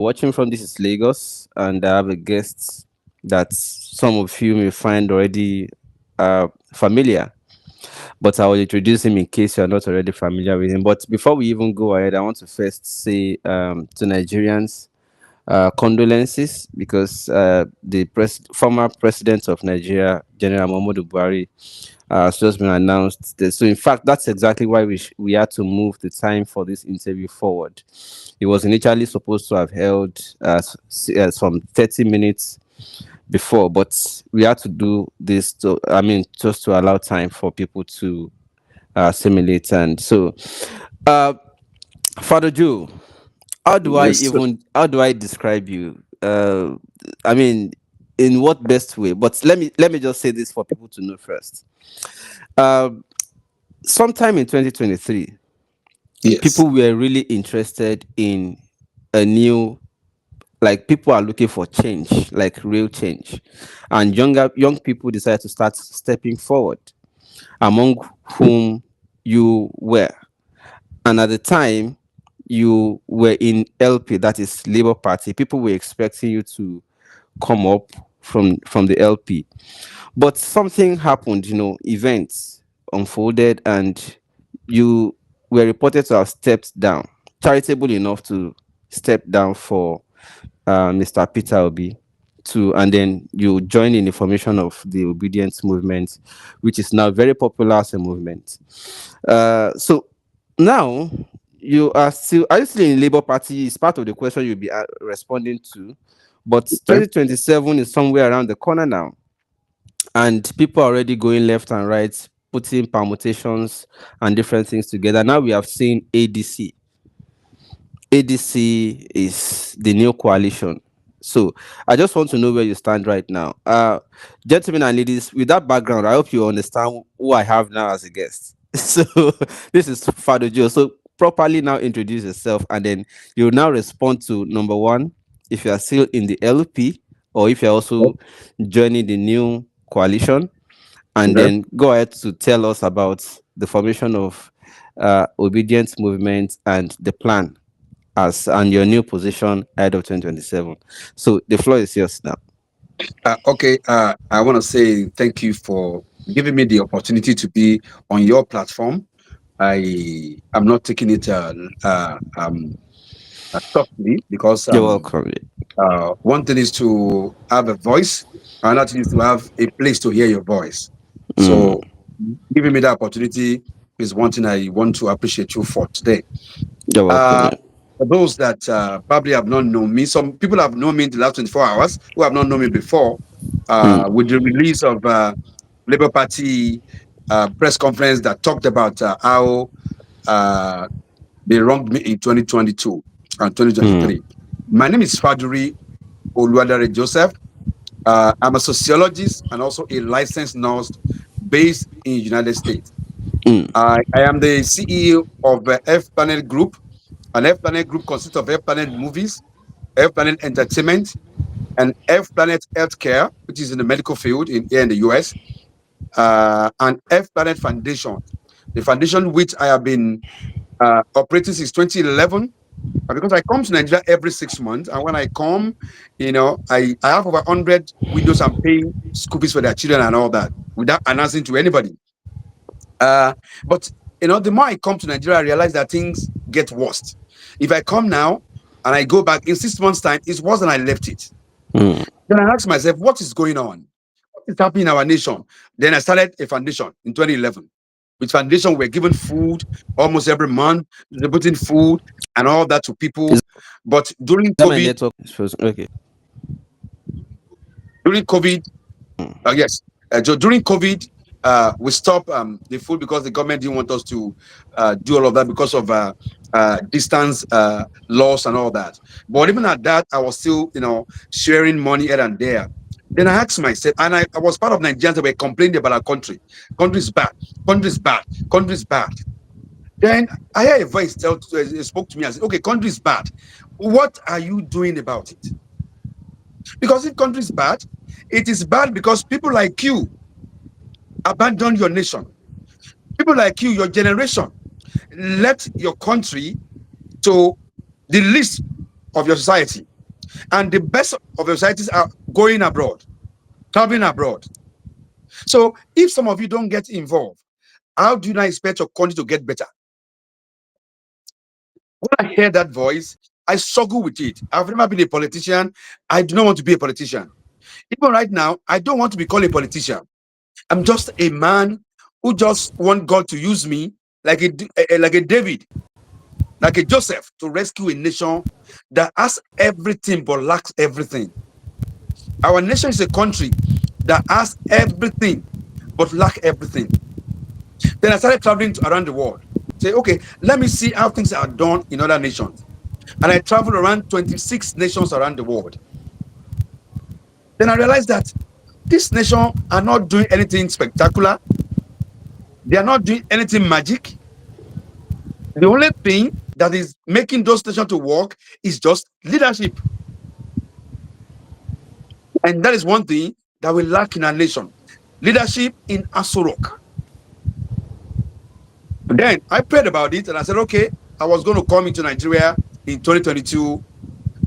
Watching from this is Lagos, and I have a guest that some of you may find already familiar. But I will introduce him in case you are not already familiar with him. But before we even go ahead, I want to first say to Nigerians, condolences because the former president of Nigeria, General Muhammadu Buhari, has just been announced. So, in fact, that's exactly why we had to move the time for this interview forward. It was initially supposed to have held some 30 minutes before, but we had to do this to, I mean, just to allow time for people to assimilate. And so, uh, Father Joe, Yes. how do I describe you? I mean, in what best way? But let me just say this for people to know first. Uh, Sometime in 2023, Yes. people were really interested in a new, like people are looking for change, like real change, and young people decided to start stepping forward, among whom you were. And at the time, you were in LP, that is Labour Party. People were expecting you to come up from the LP, but something happened. Events unfolded, and you were reported to have stepped down, charitable enough to step down for Mr. Peter Obi, to and then you join in the formation of the Obidient movement, which is now very popular as a movement. So now are you still in Labour Party? Is part of the question you'll be responding to. But Okay. 2027 is somewhere around the corner now, and people are already going left and right, putting permutations and different things together. Now we have seen ADC. ADC is the new coalition. So I just want to know where you stand right now. Gentlemen and ladies, with that background, I hope you understand who I have now as a guest. So this is Fadojoe. So properly now introduce yourself, and then you'll now respond to number one, if you are still in the LP or if you're also joining the new coalition, and Okay. then go ahead to tell us about the formation of Obedience Movement and the plan as and your new position ahead of 2027. So the floor is yours now. Okay. I want to say thank you for giving me the opportunity to be on your platform. I am not taking it softly because You're welcome. one thing is to have a voice, another thing is to have a place to hear your voice. So, Mm, giving me that opportunity is one thing I want to appreciate you for today. you're welcome. Uh, for those that probably have not known me, some people have known me in the last 24 hours who have not known me before. Mm, With the release of Labour Party press conference that talked about how uh, they wronged me in 2022 and mm, 2023. My name is Faduri Oluwadare Joseph. I'm a sociologist and also a licensed nurse based in United States. mm, I am the CEO of F Planet Group. An F Planet Group consists of F Planet Movies, F Planet Entertainment, and F Planet Healthcare, which is in the medical field here in the US, and F Planet Foundation, the foundation which I have been operating since 2011. Because I come to Nigeria every 6 months, and when I come, I have over 100 widows I'm paying school fees for their children and all that without announcing to anybody. But the more I come to Nigeria, I realize that things get worse. If I come now and I go back in 6 months' time, it's worse than I left it. mm. Then I ask myself, what is going on? What is happening in our nation? Then I started a foundation in 2011. With foundation, we're given food almost every month, distributing food and all that to Is people. But during that my COVID, network? Okay. during COVID, yes. During COVID, we stopped the food because the government didn't want us to do all of that because of distance loss and all that. But even at that, I was still, sharing money here and there. Then I asked myself, and I was part of Nigerians that were complaining about our country. Country is bad. Country is bad. Country is bad. Then I heard a voice spoke to me and said, "Okay, country is bad. What are you doing about it? Because if country is bad, it is bad because people like you abandoned your nation. People like you, your generation, left your country to the least of your society. And the best of the societies are going abroad, traveling abroad. So if some of you don't get involved, how do you not expect your country to get better? When I hear that voice, I struggle with it. I've never been a politician. I do not want to be a politician. Even right now, I don't want to be called a politician. I'm just a man who just want God to use me like like a David, like a Joseph, to rescue a nation that has everything but lacks everything. Our nation is a country that has everything but lack everything. Then I started traveling around the world. Say, okay, let me see how things are done in other nations. And I traveled around 26 nations around the world. Then I realized that this nation are not doing anything spectacular. They are not doing anything magic. The only thing that is making those nations to work is just leadership. And that is one thing that we lack in our nation. Leadership in Asorok. Then I prayed about it and I said, okay, I was going to come into Nigeria in 2022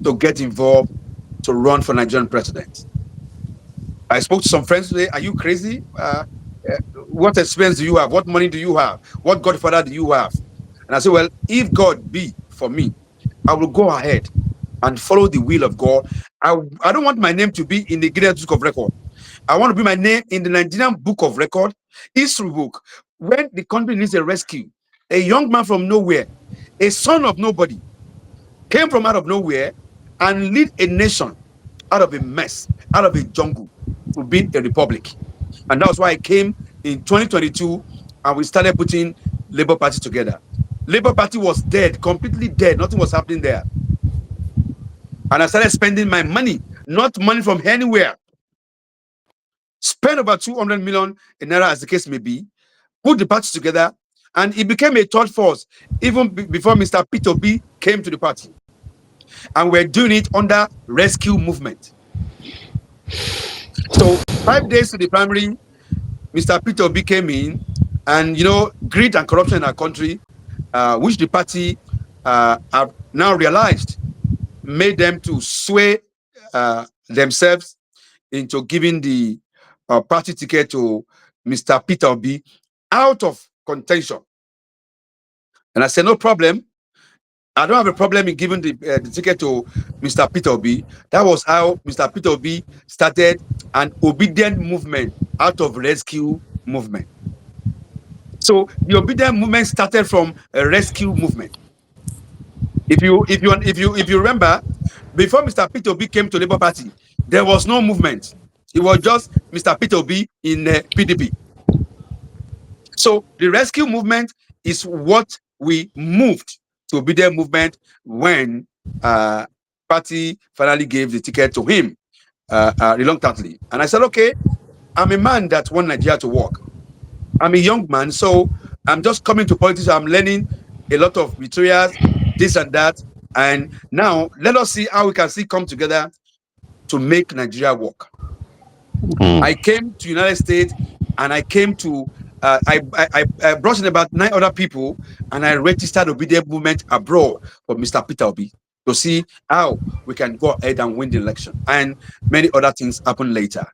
to get involved to run for Nigerian president. I spoke to some friends today. Are you crazy? What experience do you have? What money do you have? What godfather do you have? And I said, well, if God be for me, I will go ahead and follow the will of God. I don't want my name to be in the Guinness Book of Record. I want to be my name in the Nigerian Book of Record, history book. When the country needs a rescue, a young man from nowhere, a son of nobody, came from out of nowhere and lead a nation out of a mess, out of a jungle, to be a republic. And that was why I came in 2022 and we started putting Labour Party together. Labour Party was dead, completely dead. Nothing was happening there. And I started spending my money, not money from anywhere. Spend over 200 million in Naira, as the case may be, put the party together, and it became a third force even before Mr. Peter B came to the party. And we're doing it under rescue movement. So 5 days to the primary, Mr. Peter B came in, and greed and corruption in our country, which the party have now realized, made them to sway themselves into giving the party ticket to Mr. Peter B out of contention. And I said, no problem. I don't have a problem in giving the ticket to Mr. Peter B. That was how Mr. Peter B started an obedient movement out of rescue movement. So the obedient movement started from a rescue movement. If you remember, before Mr. Peter B came to Labour Party, there was no movement. It was just Mr. Peter B in PDP. So the rescue movement is what we moved to obedient movement when party finally gave the ticket to him reluctantly. And I said, okay, I'm a man that want Nigeria to work. I'm a young man, so I'm just coming to politics. I'm learning a lot of materials, this and that. And now let us see how we can still come together to make Nigeria work. I came to United States and I came to I brought in about 9 other people and I registered obedient movement abroad for Mr. Peter Obi to see how we can go ahead and win the election. And many other things happen later.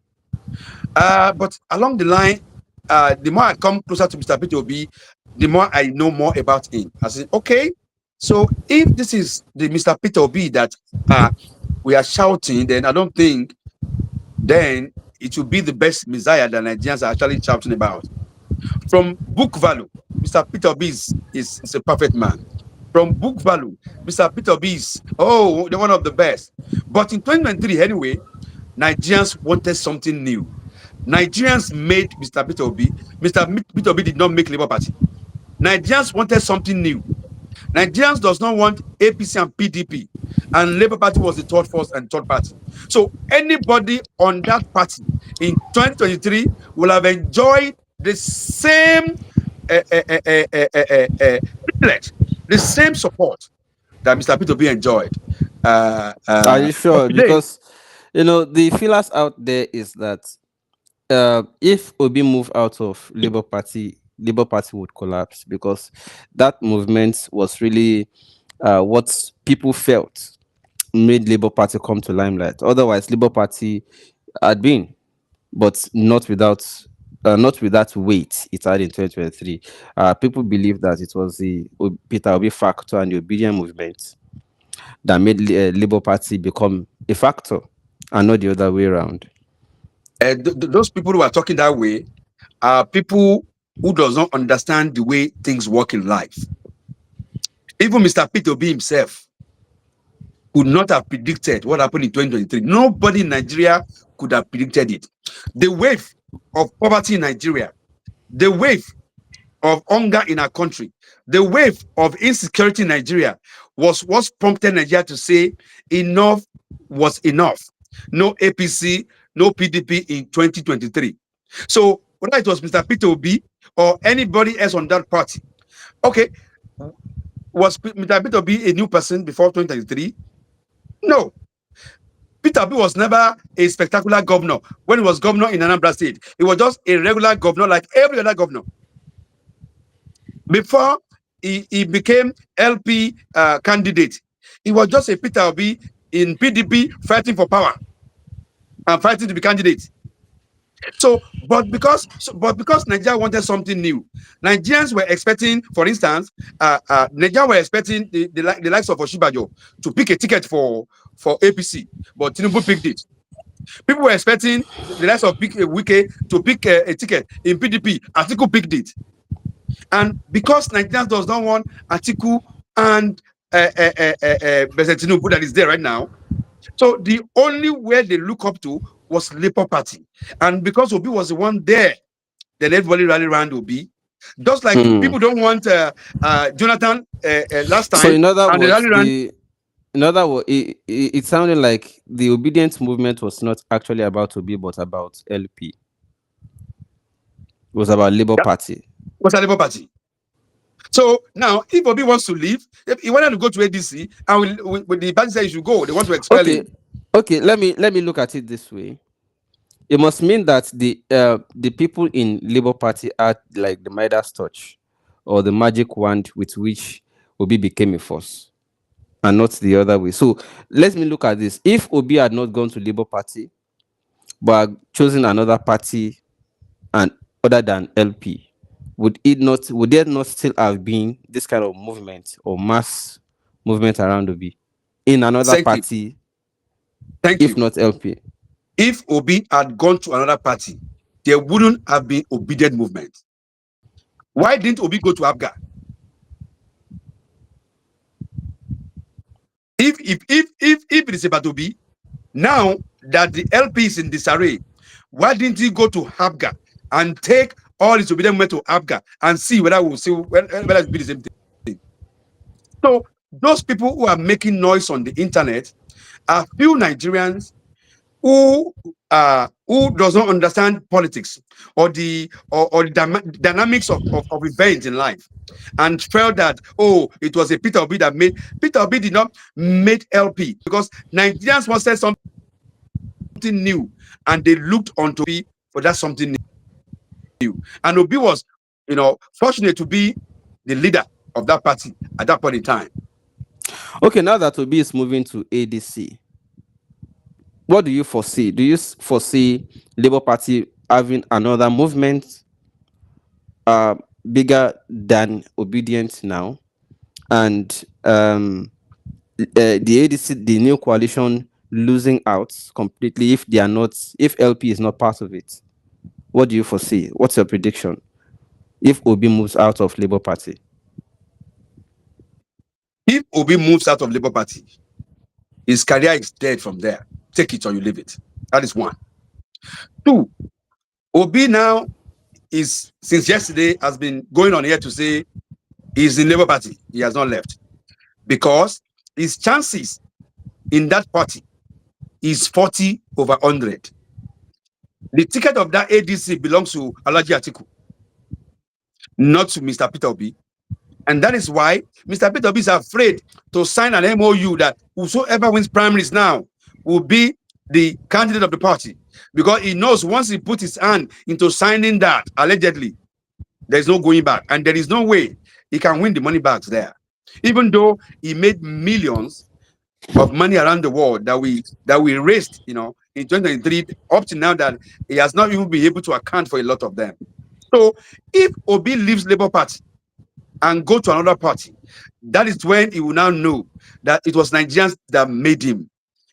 But along the line, the more I come closer to Mr. Peter Obi, the more I know more about him. I said, okay, so if this is the Mr. Peter Obi that we are shouting, then I don't think then it will be the best Messiah that Nigerians are actually shouting about. From book value, Mr. Peter Obi is a perfect man. From book value, Mr. Peter Obi is the one of the best. But in 2023, anyway, Nigerians wanted something new. Nigerians made Mr. Peter Obi. Mr. Peter Obi did not make Labour Party. Nigerians wanted something new. Nigerians does not want APC and PDP, and Labour Party was the third force and third party. So anybody on that party in 2023 will have enjoyed the same privilege, the same support that Mr. Peter B enjoyed. Are you But sure? today, Because the feelers out there is that if Obi move out of Labour Party would collapse because that movement was really what people felt. made Labour Party come to limelight. Otherwise, Labour Party had been, but not with that weight it had in 2023. People believe that it was the Peter Obi factor and the Obidient movement that made Labour Party become a factor, and not the other way around. Those people who are talking that way are people who does not understand the way things work in life. Even Mr. Peter Obi himself could not have predicted what happened in 2023. Nobody in Nigeria could have predicted it. The wave of poverty in Nigeria, the wave of hunger in our country, the wave of insecurity in Nigeria was what prompted Nigeria to say enough was enough. No APC, no PDP in 2023. So whether it was Mr. Peter Obi or anybody else on that party, okay, was Mr. Peter Obi a new person before 2023? No. Peter Obi was never a spectacular governor when he was governor in Anambra State. He was just a regular governor like every other governor. Before he became LP candidate, he was just a Peter Obi in PDP fighting for power and fighting to be candidate. But because Nigeria wanted something new, Nigerians were expecting, for instance, Nigeria were expecting the likes of Oshibajo to pick a ticket for APC, but Tinubu picked it. People were expecting the likes of Wike to pick a ticket in PDP. Atiku picked it. And because Nigerians does not want Atiku and President Tinubu that is there right now, so the only way they look up to was Labour Party. And because Obi was the one there, then everybody rallied around Obi. Just like people don't want Jonathan last So time, in other and they words, rallied around. it sounded like the Obedient movement was not actually about Obi, but about LP. It was about Labour Yeah, Party. was a Labour Party. So now, if Obi wants to leave, if he wanted to go to ADC, and with the party said he should go, they want to expel Okay, him. okay. Let me look at it this way. It must mean that the people in Labour Party are like the Midas touch, or the magic wand with which Obi became a force, and not the other way. So let me look at this. If Obi had not gone to Labour Party, but chosen another party and other than LP, would there not still have been this kind of movement or mass movement around Obi in another Thank you. party, Thank if you. not LP? If Obi had gone to another party, there wouldn't have been Obidient movement. Why didn't Obi go to Abga? If it is about Obi, now that the LP is in disarray, why didn't he go to Abga and take all his Obidient movement to Abga and see whether we'll see whether it be the same thing? So those people who are making noise on the internet are few Nigerians who does not understand politics or the dynamics of events in life, and felt that, oh, it was a Peter Obi that made. Peter Obi did not make LP because Nigerians wanted something new, and they looked onto Obi for that something new. And Obi was, fortunate to be the leader of that party at that point in time. Okay, now that Obi is moving to ADC, what do you foresee? Do you foresee Labour Party having another movement uh, bigger than Obedient now, and the ADC, the new coalition, losing out completely if they are not, if LP is not part of it? What do you foresee? What's your prediction if Obi moves out of Labour Party? If Obi moves out of Labour Party, his career is dead from there. Take it or you leave it. That is one. Two, Obi now is, since yesterday, has been going on here to say he's in Labour Party. He has not left because his chances in that party is 40 over 100. The ticket of that ADC belongs to Alhaji Atiku, not to Mr. Peter Obi. And that is why Mr. Peter Obi is afraid to sign an MOU that whosoever wins primaries now will be the candidate of the party, because he knows once he puts his hand into signing that, allegedly, there's no going back, and there is no way he can win the money back there. Even though he made millions, of money around the world that we raised, in 2023 up to now, that he has not even been able to account for a lot of them. So if Obi leaves Labour Party and go to another party, that is when he will now know that it was Nigerians that made him.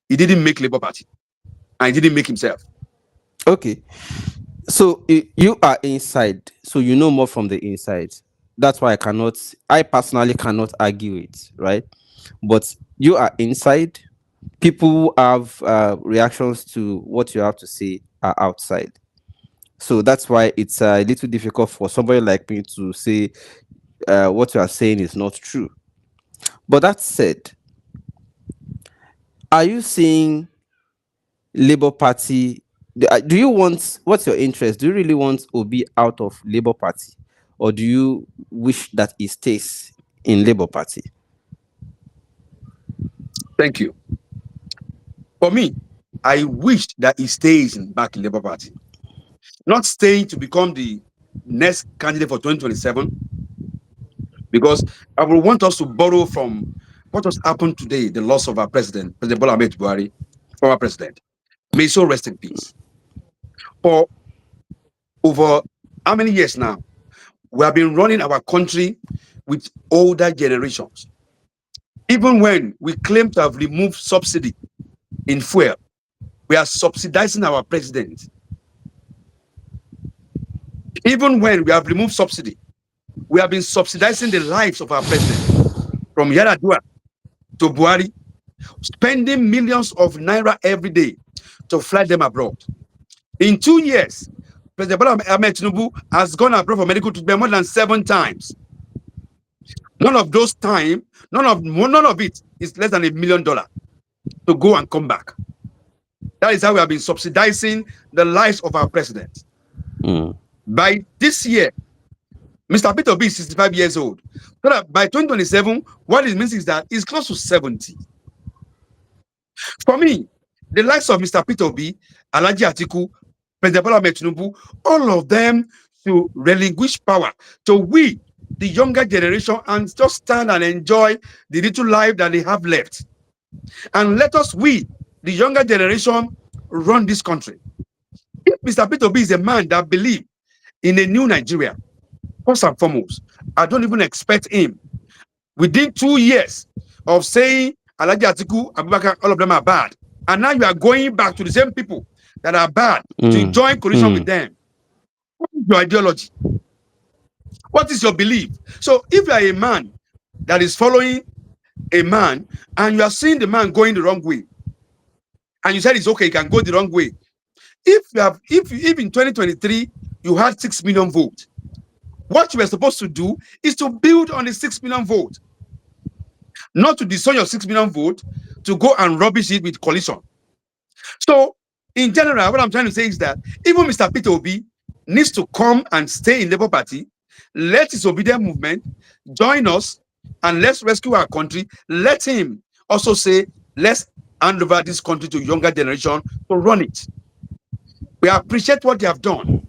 He didn't make Labour Party, and he didn't make himself. Okay. So you are inside, so you know more from the inside. That's why I personally cannot argue it, right? But you are inside. People who have reactions to what you have to say are outside. So that's why it's a little difficult for somebody like me to say what you are saying is not true. But that said, are you seeing Labour Party? Do you want, what's your interest? Do you really want Obi out of Labour Party, or do you wish that he stays in Labour Party? Thank you. For me, I wish that he stays back in Labour Party, not staying to become the next candidate for 2027, because I will want us to borrow from what has happened today, the loss of our president, President Bola Ahmed Buhari, former president. May he so rest in peace. For over how many years now, we have been running our country with older generations. Even when we claim to have removed subsidy in fuel, we are subsidizing our president. Even when we have removed subsidy, we have been subsidizing the lives of our president, from Yaradua to Buhari, spending millions of naira every day to fly them abroad. In 2 years, President Bola Ahmed Tinubu has gone abroad for medical treatment more than 7 times. None of those time, none of it is less than $1 million to go and come back. That is how we have been subsidizing the lives of our president. By this year, Mr. Peter Obi is 65 years old. So that by 2027, what it means is that he's close to 70. For me, the likes of Mr. Peter Obi, Alhaji Atiku, President Bola Ahmed Tinubu, all of them to relinquish power to we, the younger generation, and just stand and enjoy the little life that they have left. And let us, we, the younger generation, run this country. If Mr. Peter Obi is a man that believes in a new Nigeria, first and foremost, I don't even expect him within 2 years of saying Alhaji Atiku, Abubakar, all of them are bad. And now you are going back to the same people that are bad to join coalition with them. What is your ideology? What is your belief? So if you are a man that is following a man and you are seeing the man going the wrong way, and you said it's okay, you can go the wrong way. If in 2023 you had 6 million votes, what you were supposed to do is to build on the 6 million vote, not to destroy your 6 million vote to go and rubbish it with coalition. So, in general, what I'm trying to say is that even Mr. Peter Obi needs to come and stay in Labour Party, let his Obidient movement join us, and let's rescue our country. Let him also say, let's hand over this country to younger generation to run it. We appreciate what they have done.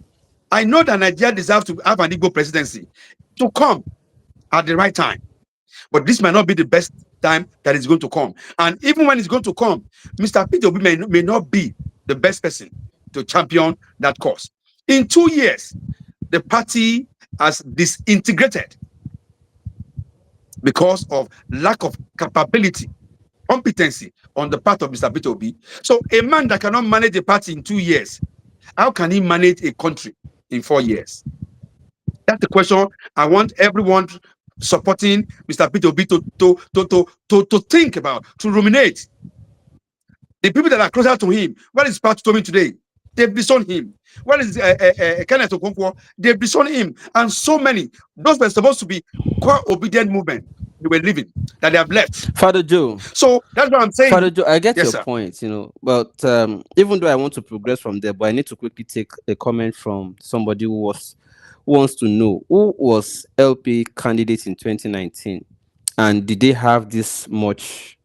I know that Nigeria deserves to have an Igbo presidency to come at the right time. But this might not be the best time that is going to come. And even when it's going to come, Mr. Peter Obi may not be the best person to champion that cause. In 2 years, the party has disintegrated because of lack of capability, competency on the part of Mr. Peter Obi. So a man that cannot manage a party in 2 years, how can he manage a country in 4 years? That's the question I want everyone supporting Mr. Peter Obi to think about, to ruminate. The people that are closer to him, what is Pat told me today? They've disowned him. What is Kenneth Okonkwo? They've disowned him. And so many, those were supposed to be core obedient movement they were living, that they have left. Fadojoe. So that's what I'm saying. Fadojoe, I get Yes, your sir. point, but even though I want to progress from there, but I need to quickly take a comment from somebody who wants to know who was LP candidate in 2019, and did they have this much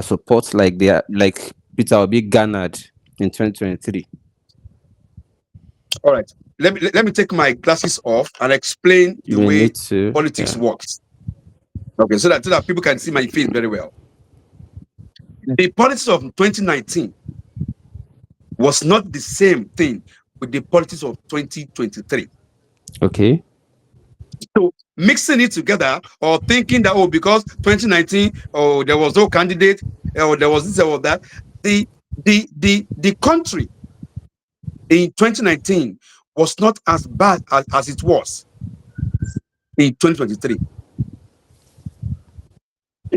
support like Peter Obi garnered in 2023? All right. Let me take my glasses off and explain You the may way need to, politics works. Okay, so that people can see my face very well. The politics of 2019 was not the same thing with the politics of 2023. Okay. So mixing it together or thinking that, oh, because 2019, oh, there was no candidate, or there was this or that, the the country in 2019 was not as bad as it was in 2023.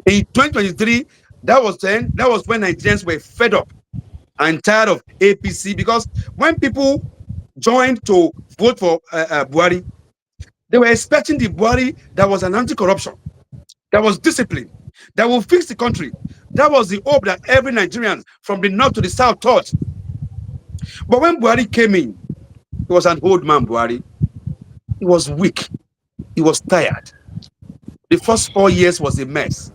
In 2023, that was when Nigerians were fed up and tired of APC, because when people joined to vote for Buhari, they were expecting the Buhari that was an anti-corruption, that was disciplined, that will fix the country. That was the hope that every Nigerian from the north to the south thought. But when Buhari came in, he was an old man, Buhari. He was weak. He was tired. The first 4 years was a mess.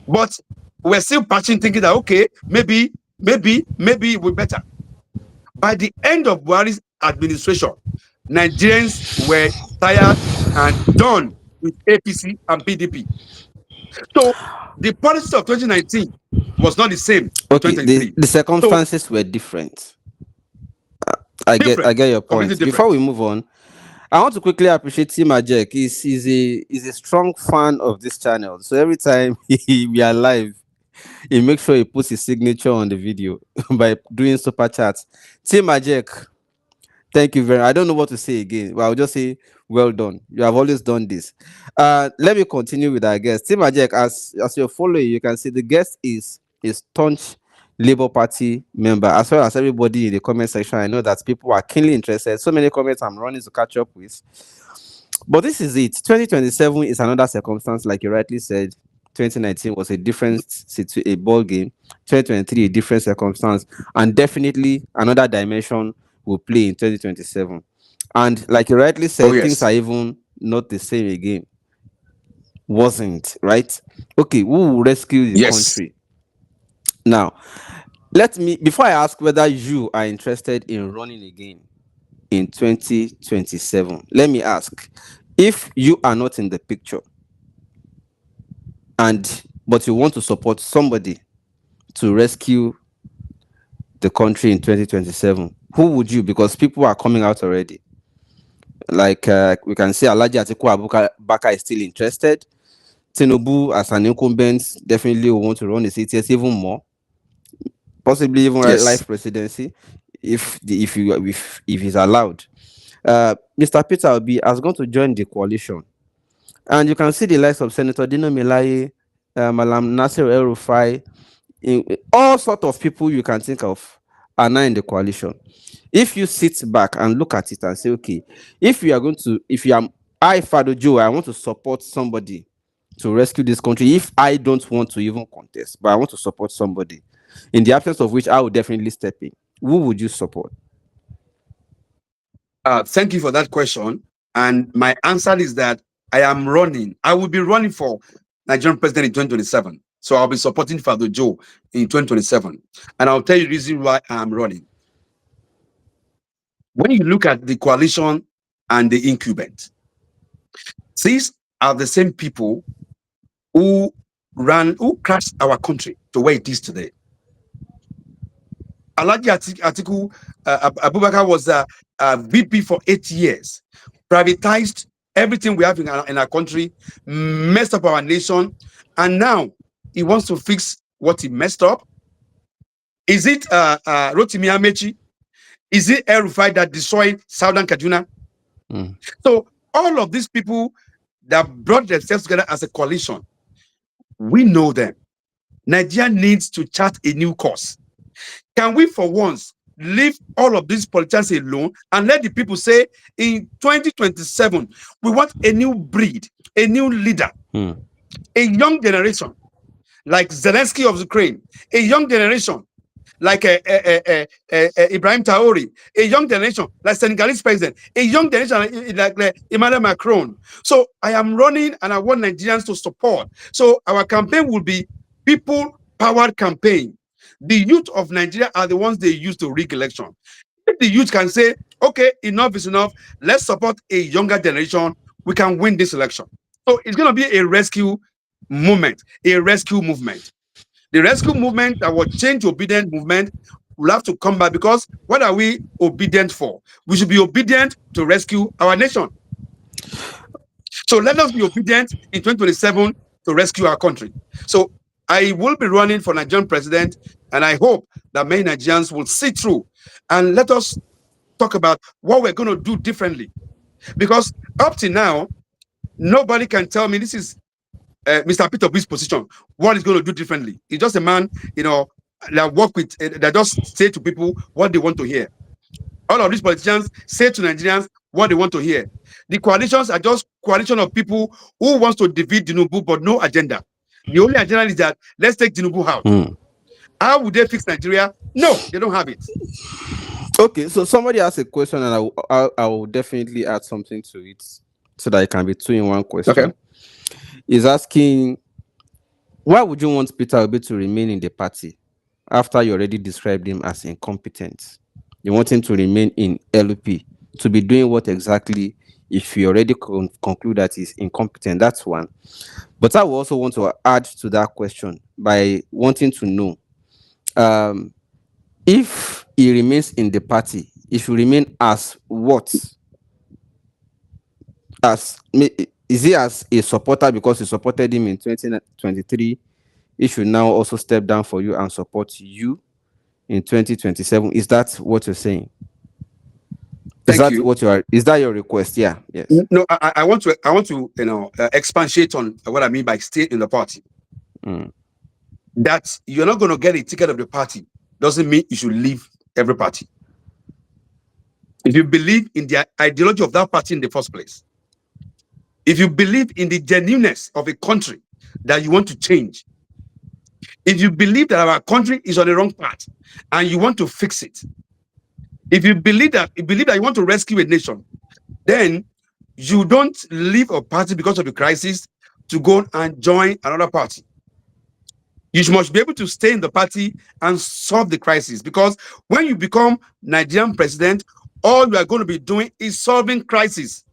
But we're still patching, thinking that, okay, maybe it will be better. By the end of Buhari's administration, Nigerians were tired and done with APC and PDP. So the policies of 2019 was not the same with Okay. The 2023. the So circumstances were different. I different, get your completely point. Before different. we move on, I want to quickly appreciate Tim Ajek. He's a strong fan of this channel. So every time we are live, he makes sure he puts his signature on the video by doing super chats. Tim Ajek, thank you very much. I don't know what to say again, but I'll just say well done. You have always done this. Let me continue with our guest. Tim Ajek, as you're following, you can see the guest is a staunch Labour Party member, as well as everybody in the comment section. I know that people are keenly interested. So many comments I'm running to catch up with. But this is it. 2027 is another circumstance, like you rightly said. 2019 was a different a ball game. 2023 a different circumstance, and definitely another dimension will play in 2027. And like you rightly Oh said, things yes, are even not the same again. Wasn't right? Okay, who will rescue the yes. country now? Let me, before I ask whether you are interested in running again in 2027, let me ask, if you are not in the picture and but you want to support somebody to rescue the country in 2027, who would you? Because people are coming out already. Like we can see Alhaji Atiku Abubakar is still interested. Tinubu as an incumbent definitely will want to run the CTS even more, possibly even Yes. life presidency if he's allowed. Mr. Peter Obi has gone to join the coalition, and you can see the likes of Senator Dino Melaye, Malam Nasir El Rufai, all sort of people you can think of are now in the coalition. If you sit back and look at it and say, okay, if you am I, Fadojoe, I want to support somebody to rescue this country. If I don't want to even contest, but I want to support somebody, in the absence of which I would definitely step in, who would you support? Thank you for that question. And my answer is that I am running. I will be running for Nigerian president in 2027. So I'll be supporting Fadojoe in 2027. And I'll tell you the reason why I'm running. When you look at the coalition and the incumbent, these are the same people who who crashed our country to where it is today. Alhaji Atiku Abubakar was a VP for 8 years, privatized everything we have in our country, messed up our nation, and now he wants to fix what he messed up. Is it Rotimi Amechi? Is it El Rufai that destroyed Southern Kaduna? Mm. So all of these people that brought themselves together as a coalition, we know them. Nigeria needs to chart a new course. Can we, for once, leave all of these politicians alone and let the people say, in 2027, we want a new breed, a new leader, Mm. a young generation like Zelensky of Ukraine, a young generation like Ibrahim Traore, a young generation like Senegalese president, a young generation like Emmanuel Macron. So I am running and I want Nigerians to support. So our campaign will be people-powered campaign. The youth of Nigeria are the ones they use to rig election. If the youth can say, okay, enough is enough, let's support a younger generation, we can win this election. So it's going to be a rescue movement, a rescue movement. The rescue movement, our change obedient movement, will have to come back because what are we obedient for? We should be obedient to rescue our nation. So let us be obedient in 2027 to rescue our country. So I will be running for Nigerian president, and I hope that many Nigerians will see through. And let us talk about what we're going to do differently. Because up to now, nobody can tell me this is Mr. Peter B's position. What he's going to do differently? He's just a man, that work with, that just say to people what they want to hear. All of these politicians say to Nigerians what they want to hear. The coalitions are just coalition of people who wants to defeat Tinubu but no agenda. The only agenda is that let's take Tinubu out. Hmm. How would they fix Nigeria? No, they don't have it. Okay, so somebody asked a question, and I will definitely add something to it so that it can be two in one Okay. question. Is asking, why would you want Peter Obi to remain in the party after you already described him as incompetent? You want him to remain in LP to be doing what exactly if you already conclude that he's incompetent? That's one. But I will also want to add to that question by wanting to know, um, if he remains in the party, if you remain as what? Is he as a supporter because you supported him in 2023? He should now also step down for you and support you in 2027. Is that what you're saying? Is Thank that you. what you are? Is that your request? Yeah. Yes. No, I want to expatiate on what I mean by stay in the party. Mm. That you're not going to get a ticket of the party doesn't mean you should leave every party. If you believe in the ideology of that party in the first place, if you believe in the genuineness of a country that you want to change, if you believe that our country is on the wrong path and you want to fix it, if you believe that you want to rescue a nation, then you don't leave a party because of the crisis to go and join another party. You must be able to stay in the party and solve the crisis, because when you become Nigerian president, all you are going to be doing is solving crisis.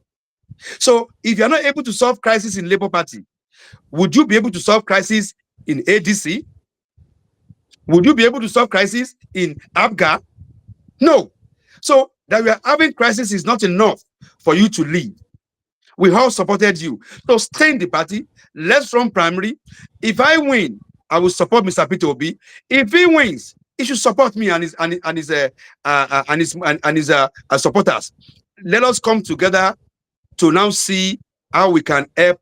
So if you're not able to solve crisis in Labour Party, would you be able to solve crisis in ADC? Would you be able to solve crisis in ABGA? No. So that we are having crisis is not enough for you to leave. We all supported you. So stay in the party. Let's run primary. If I win, I will support Mr. Peter Obi. If he wins, he should support me and his supporters. Let us come together to now see how we can help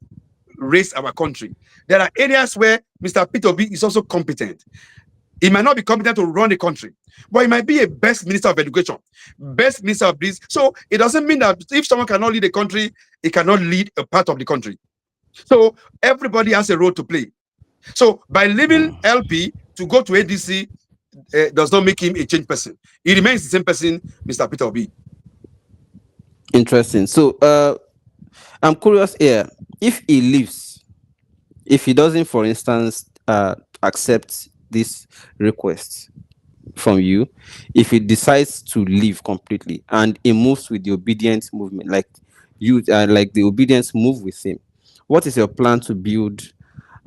raise our country. There are areas where Mr. Peter Obi is also competent. He might not be competent to run the country, but he might be a best minister of education, best minister of this. So it doesn't mean that if someone cannot lead a country, he cannot lead a part of the country. So everybody has a role to play. So by leaving LP to go to ADC does not make him a changed person. He remains the same person, Mr. Peter Obi. Interesting. So, I'm curious here. If he leaves, if he doesn't, for instance, accept this request from you, if he decides to leave completely and he moves with the obedience movement, like you, like the obedience move with him, what is your plan to build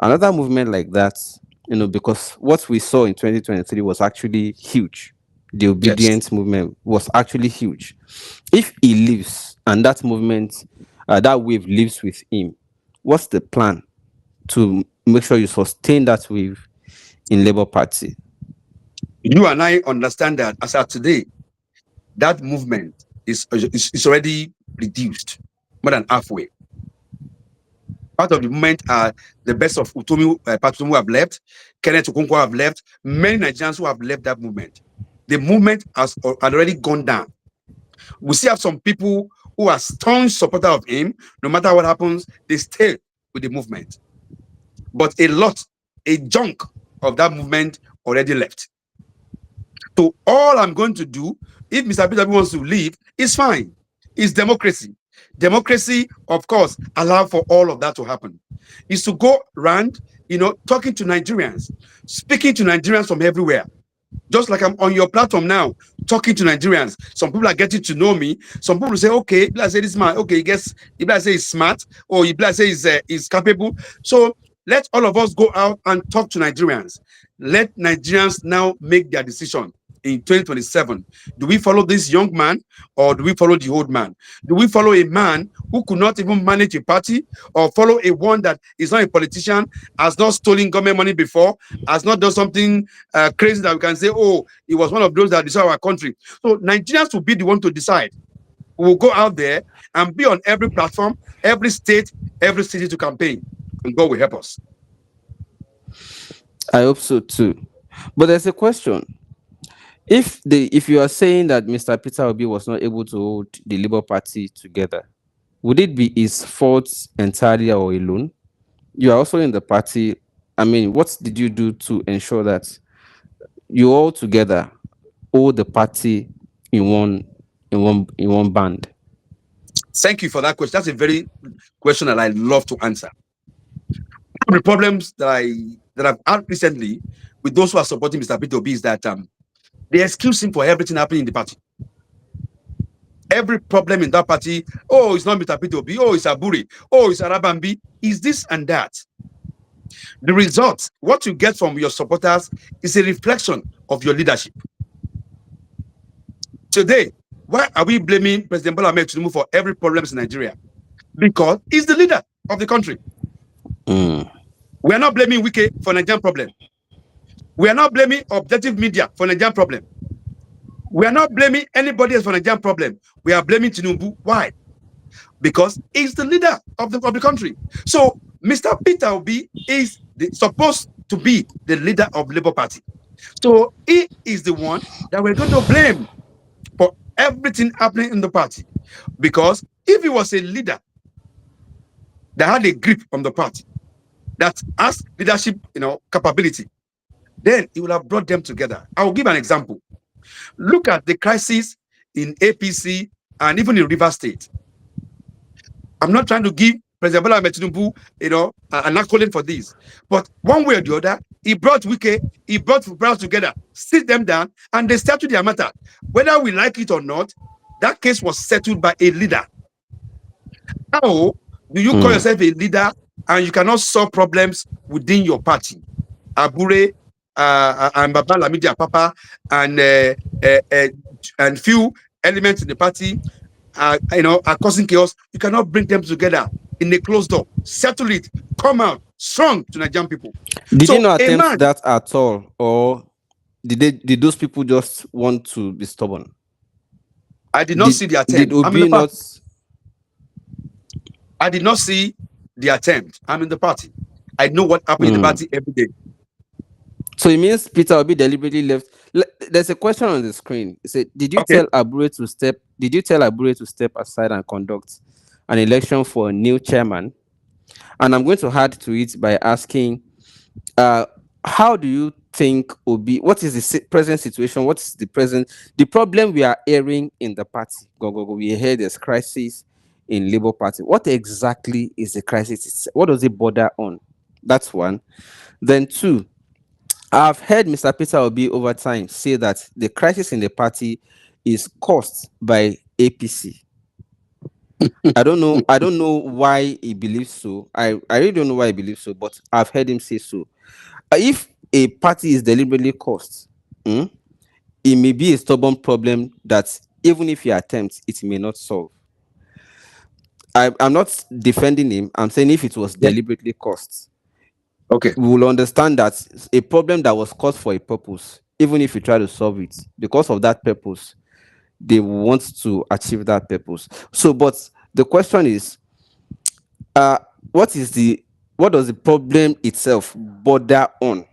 another movement like that? Because what we saw in 2023 was actually huge. The Yes. obedience movement was actually huge. If he leaves and that movement, that wave lives with him, what's the plan to make sure you sustain that wave in Labour Party? You and I understand that as of today, that movement is already reduced more than halfway. Part of the movement are the best of Utomi Patumu who have left, Kenneth Okonkwo have left, many Nigerians who have left that movement. The movement had already gone down. We still have some people who are staunch supporter of him. No matter what happens, they stay with the movement. But a chunk of that movement already left. So all I'm going to do, if Mr. Peter wants to leave, is fine. It's democracy. Democracy, of course, allow for all of that to happen. Is to go around, talking to Nigerians, speaking to Nigerians from everywhere. Just like I'm on your platform now, talking to Nigerians. Some people are getting to know me. Some people say, okay, let's say this man, okay, let's say he's smart, or let's say he's capable. So let all of us go out and talk to Nigerians. Let Nigerians now make their decision in 2027. Do we follow this young man or do we follow the old man? Do we follow a man who could not even manage a party, or follow a one that is not a politician, has not stolen government money before, has not done something crazy that we can say, oh, he was one of those that destroy our country? So Nigerians will be the one to decide. We will go out there and be on every platform, every state, every city to campaign, and God will help us. I hope so too. But there's a question. If you are saying that Mr. Peter Obi was not able to hold the Labour Party together, would it be his fault entirely or alone? You are also in the party. I mean, what did you do to ensure that you all together hold the party in one band? Thank you for that question. That's a very question that I love to answer. One of the problems that I've had recently with those who are supporting Mr. Peter Obi is that they excuse him for everything happening in the party. Every problem in that party, oh, it's not Mr. Peter Obi, oh, it's Aburi, oh, it's Arabambi, is this and that. The result, what you get from your supporters, is a reflection of your leadership. Today, why are we blaming President Bola Ahmed Tinubu for every problem in Nigeria? Because he's the leader of the country. Mm. We are not blaming Wike for Nigerian problem. We are not blaming objective media for Nigerian problem. We are not blaming anybody else for Nigerian problem. We are blaming Tinubu. Why? Because he's the leader of the country. So Mr. Peter Obi is supposed to be the leader of Labour Party. So he is the one that we're going to blame for everything happening in the party. Because if he was a leader that had a grip on the party, that has leadership, capability, then he would have brought them together. I will give an example. Look at the crisis in APC and even in River State. I'm not trying to give President Bola Ahmed Tinubu, an accolade for this, but one way or the other, he brought Wike, he brought Fubara together, sit them down, and they settled their matter. Whether we like it or not, that case was settled by a leader. How do you call yourself a leader and you cannot solve problems within your party? Abure and Baba Lamidi Papa and few elements in the party are causing chaos. You cannot bring them together in a closed door, settle it, come out strong to Nigerian people. Did you So not a attempt man, that at all, or did those people just want to be stubborn? I did not Did see the did attempt. I'm in the Obi not? party. I did not see the attempt. I'm in the party. I know what happened in the party every day. So it means Peter Obi deliberately left. There's a question on the screen. It said, "Did you Okay. tell Abure to step? Did you tell Abure to step aside and conduct an election for a new chairman?" And I'm going to add to it by asking, how do you think Obi? What is the present situation? What is the problem we are hearing in the party? We hear there's crisis in Labour Party. What exactly is the crisis? What does it border on? That's one. Then two, I've heard Mr. Peter Obi over time say that the crisis in the party is caused by APC. I don't know. I don't know why he believes so. I really don't know why he believes so, but I've heard him say so. If a party is deliberately caused, it may be a stubborn problem that even if he attempts, it may not solve. I'm not defending him. I'm saying if it was Yeah. deliberately caused, Okay. we will understand that a problem that was caused for a purpose, even if you try to solve it, because of that purpose, they want to achieve that purpose. So, but the question is, uh, what is the what does the problem itself border on,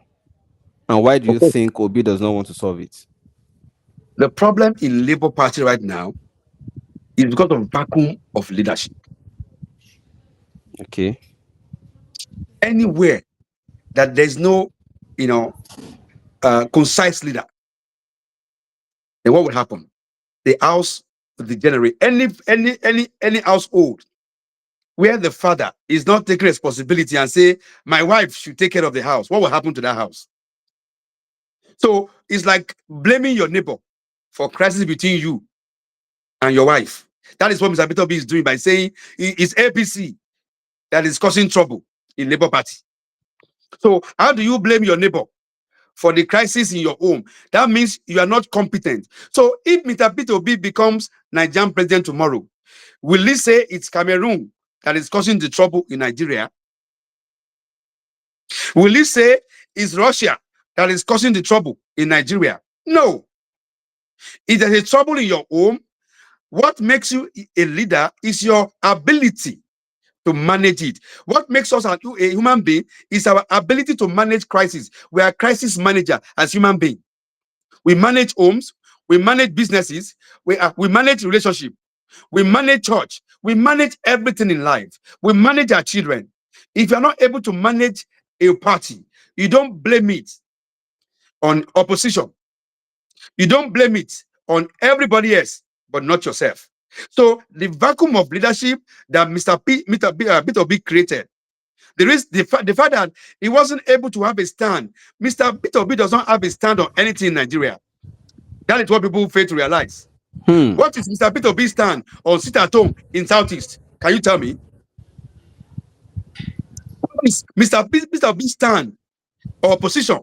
and why do you Okay. think Obi does not want to solve it? The problem in Labour Party right now is because of vacuum of leadership. Okay. Anywhere that there's no, concise leader, then what will happen? The house will degenerate. Any household where the father is not taking responsibility and say, my wife should take care of the house, what will happen to that house? So it's like blaming your neighbor for crisis between you and your wife. That is what Mr. Peter Obi is doing by saying it's APC that is causing trouble in Labour Party. So how do you blame your neighbor for the crisis in your home, that means you are not competent. So if Mr. Peter Obi becomes Nigerian president tomorrow, will he say it's Cameroon that is causing the trouble in Nigeria? Will he say it's Russia that is causing the trouble in Nigeria? No. If there's a trouble in your home, what makes you a leader is your ability to manage it. What makes us a human being is our ability to manage crisis. We are crisis manager as human being. We manage homes, we manage businesses, we manage relationship, we manage church, we manage everything in life. We manage our children. If you're not able to manage a party, you don't blame it on opposition. You don't blame it on everybody else, but not yourself. So the vacuum of leadership that Mr. B created, there is the fact that he wasn't able to have a stand. Mr. Peter B does not have a stand on anything in Nigeria. That is what people fail to realize. Hmm. What is Mr. Peter B's stand on sit at home in Southeast? Can you tell me? What is Mr. B's stand or position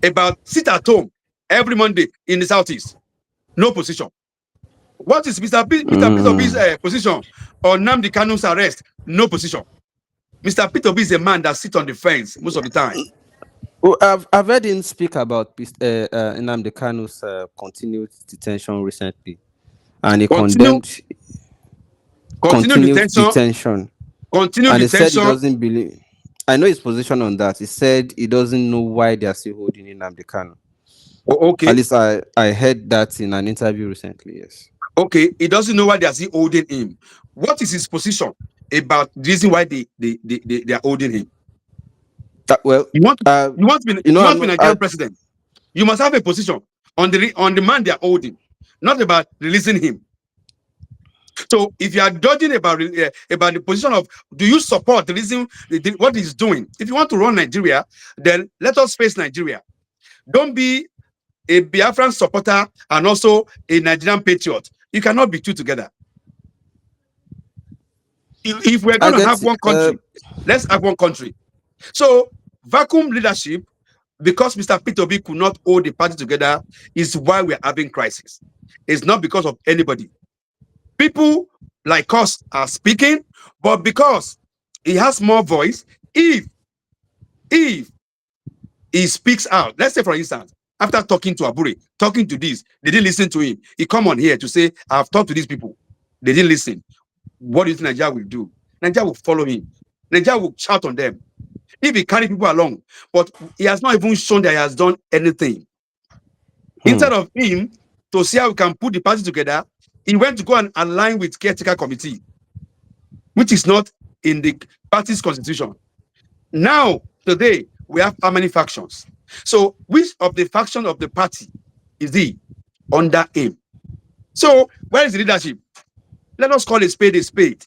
about sit at home every Monday in the Southeast? No position. What is Mr. Peter B's Hmm. position on Nnamdi Kanu's arrest? No position. Mr. Peter B is a man that sits on the fence most of the time. Well, I've heard him speak about Nnamdi Kanu's continued detention recently, and he Continue, condemned continue continued detention, detention, continue and he said he detention. doesn't believe. I know his position on that. He said he doesn't know why they are still holding Nnamdi Kanu. At Okay, least I heard that in an interview recently. Yes. okay. He doesn't know why they are still holding him. What is his position about the reason why they are holding him? Well, You want uh, you want I'm to be not. Nigerian president. You must have a position on the man they are holding, not about releasing him. So if you are dodging about the position of do you support the reason what he's doing? If you want to run Nigeria, then let us face Nigeria. Don't be a Biafran supporter and also a Nigerian patriot. You cannot be two together. If we're I going to have get it. one country, let's have one country. So vacuum leadership, because Mr. Peter B could not hold the party together, is why we're having crisis. It's not because of anybody. People like us are speaking, but because he has more voice, if he speaks out, let's say for instance, after talking to Abure, talking to this, they didn't listen to him. He come on here to say, I've talked to these people. They didn't listen. What do you think Nigeria will do? Nigeria will follow him. Nigeria will shout on them. If he carry people along, but he has not even shown that he has done anything. Hmm. Instead of him to see how we can put the party together, he went to go and align with caretaker committee, which is not in the party's constitution. Now, today, we have how many factions? So, which of the faction of the party is he under him? So, where is the leadership? Let us call a spade a spade.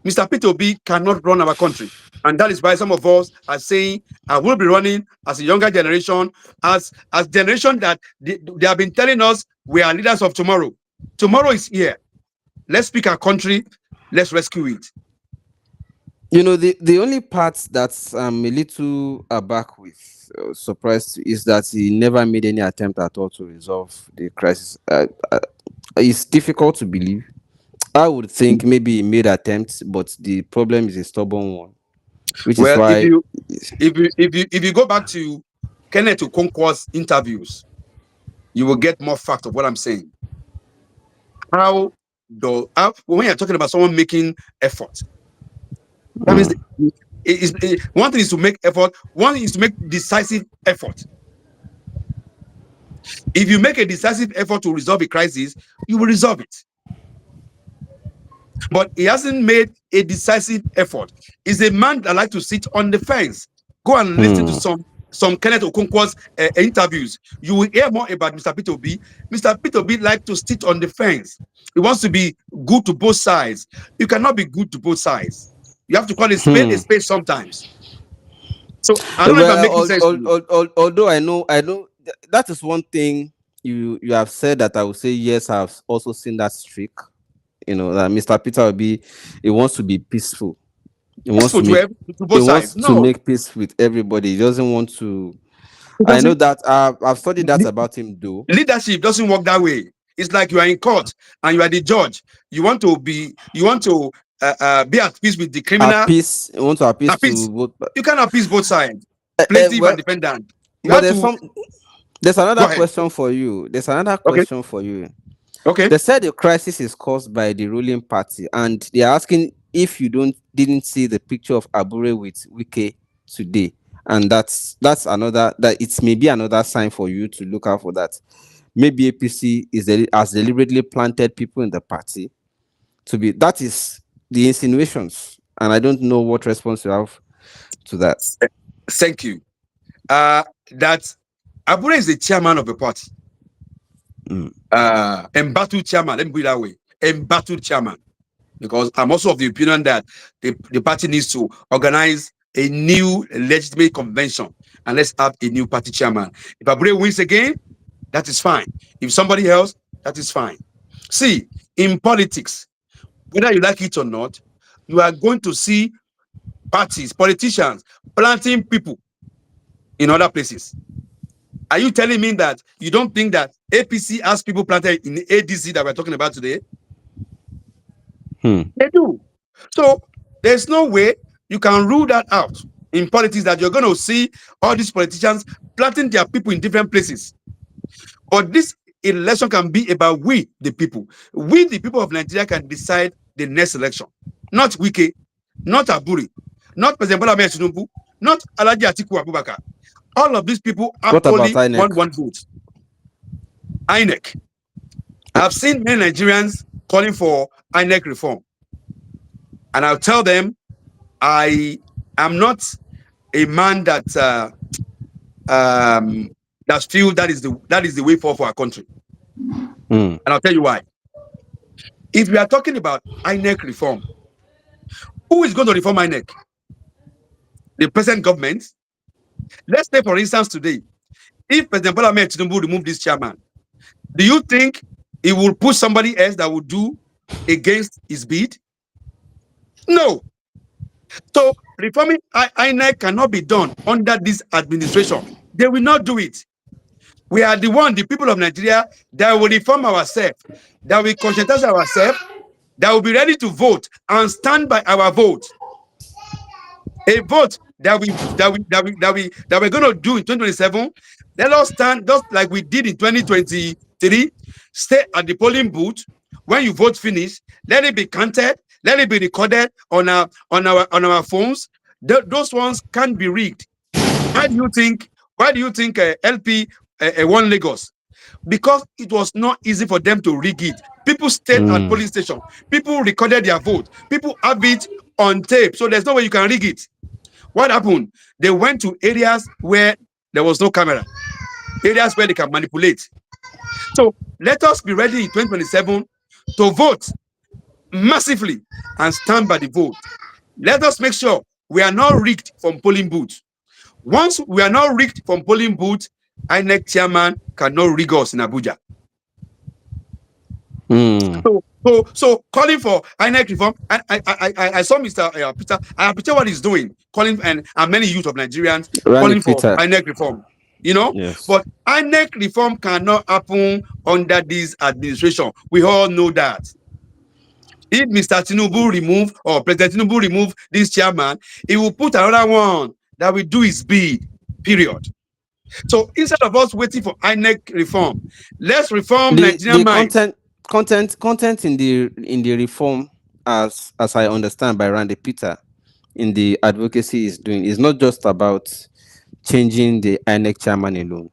Mr. Peter B cannot run our country. And that is why some of us are saying, I will be running as a younger generation, as generation that they have been telling us we are leaders of tomorrow. Tomorrow is here. Let's pick our country. Let's rescue it. The only part that I'm a little aback with, surprised, is that he never made any attempt at all to resolve the crisis. It's difficult to believe. I would think maybe he made attempts, but the problem is a stubborn one, which is Well, if why. you if you go back to Kenneth Okonkwo's interviews, you will get more fact of what I'm saying. When you're talking about someone making effort, that means Mm, one thing is to make effort, one is to make decisive effort. If you make a decisive effort to resolve a crisis, you will resolve it. But he hasn't made a decisive effort. He's a man that like to sit on the fence. Go and listen to mm, some Kenneth Okonkwo's interviews. You will hear more about Mr. Peter B. Mr. Peter B like to sit on the fence. He wants to be good to both sides. You cannot be good to both sides. You have to call a hmm. spade sometimes. So I don't know if I'm Well, making sense to you. although I know that is one thing you have said that I would say yes. I've also seen that streak. That Mr. Peter will be. He wants to be peaceful. He wants Peaceful to make. to He both sides. wants to No, make peace with everybody. He doesn't want to I know Because that. I've studied that about him, though. leadership doesn't work that way. It's like you are in court and you are the judge. You want to be at peace with the criminal. Appease, I want to appease to Appease. both. You can't appease both sides, plaintiff and Well, defendant. You but have to there's go another ahead. question for you. There's another Okay. question for you. Okay. They said the crisis is caused by the ruling party, and they are asking if you didn't see the picture of Abure with Wike today, and that's another that it's maybe another sign for you to look out for that. Maybe APC has deliberately planted people in the party to be. That is the insinuations, and I don't know what response you have to that. Thank you. That Abure is the chairman of the party. Mm. Embattled chairman. Let me put it that way. Embattled chairman. Because I'm also of the opinion that the party needs to organize a new legitimate convention and let's have a new party chairman. If Abure wins again, that is fine. If somebody else, that is fine. See, in politics, whether you like it or not, you are going to see parties, politicians planting people in other places. Are you telling me that you don't think that APC has people planted in the ADC that we're talking about today? Hmm. They do. So there's no way you can rule that out in politics that you're going to see all these politicians planting their people in different places. But this election can be about we, the people. We, the people of Nigeria, can decide the next election. Not Wike, not Aburi, not President Bola Ahmed Tinubu, not Alhaji Atiku Abubakar. All of these people have What about only INEC? one vote. INEC. I've seen many Nigerians calling for INEC reform. And I'll tell them I am not a man um, that feel that is the way forward for our country. Hmm. And I'll tell you why. If we are talking about INEC reform, who is going to reform INEC? The present government. Let's say, for instance, today, if President Bola Ahmed Tinubu remove this chairman, do you think he will put somebody else that will do against his bid? No. So reforming INEC cannot be done under this administration. They will not do it. We are the people of Nigeria, that will reform ourselves, that will conscientize ourselves, that will be ready to vote and stand by our vote. A vote that we're going to do in 2027. Let us stand just like we did in 2023. Stay at the polling booth. When you vote finish, let it be counted, let it be recorded on our phones. Those ones can't be rigged. Why do you think? Why do you think LP won Lagos? Because it was not easy for them to rig it. People stayed at Hmm. polling station. People recorded their vote. People have it on tape. So there's no way you can rig it. What happened? They went to areas where there was no camera, areas where they can manipulate. So let us be ready in 2027 to vote massively and stand by the vote. Let us make sure we are not rigged from polling booths. Once we are not rigged from polling booths, INEC chairman cannot rig us in Abuja. Hmm. So calling for INEC reform. I saw Mr. Peter. I appreciate what he's doing, calling and many youth of Nigerians Randy calling for Peter. INEC reform. You know, Yes. but INEC reform cannot happen under this administration. We all know that. If Mr. Tinubu remove or President Tinubu remove this chairman, he will put another one that will do his bid. Period. So instead of us waiting for INEC reform, let's reform Nigerian The minds. content in the reform, as I understand by Randy Peter, in the advocacy is doing, is not just about changing the INEC chairman alone.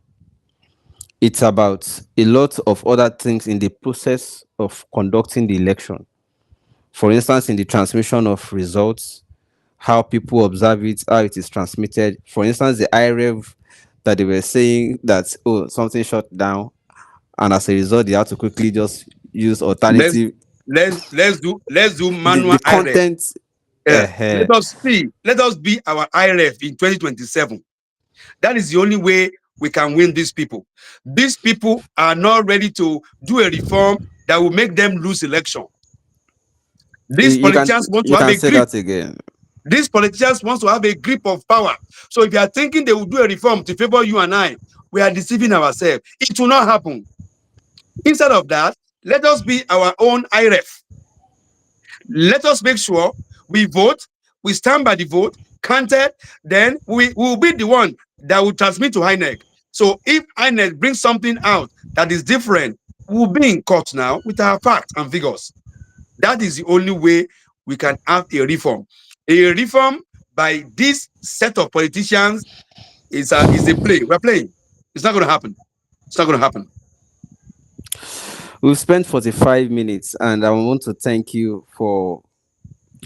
It's about a lot of other things in the process of conducting the election. For instance, in the transmission of results, how people observe it, how it is transmitted. For instance, the IREV that they were saying that, oh, something shut down, and as a result, they had to quickly just use Let's alternative. let's do The manual IREF. content. Yeah. Uh, Let us be our IREF in 2027. That is the only way we can win these people. These people are not ready to do a reform that will make them lose election. These you can politicians want to you have can a say grip. that again. These politicians want to have a grip of power. So if you are thinking they will do a reform to favor you and I, we are deceiving ourselves. It will not happen. Instead of that, let us be our own IREF. Let us make sure we vote, we stand by the vote, counted, then we will be the one that will transmit to INEC. So if INEC brings something out that is different, we'll be in court now with our facts and figures. That is the only way we can have a reform. A reform by this set of politicians is a play. We're playing. It's not going to happen. It's not going to happen. We've spent 45 minutes, and I want to thank you for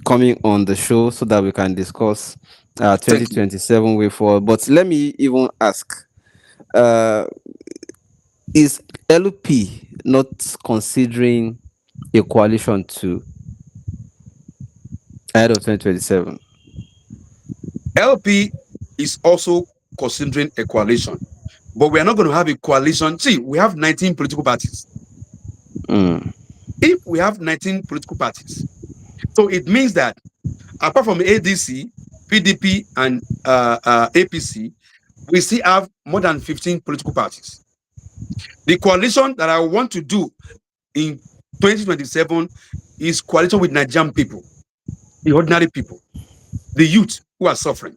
coming on the show so that we can discuss Thank you. 2027 way forward. But let me even ask, uh, is LP not considering a coalition to ahead of 2027? LP is also considering a coalition, but we are not going to have a coalition. See, we have 19 political parties. Mm, If we have 19 political parties, so it means that apart from ADC, PDP, and APC, we still have more than 15 political parties. The coalition that I want to do in 2027 is coalition with Nigerian people, the ordinary people, the youth who are suffering,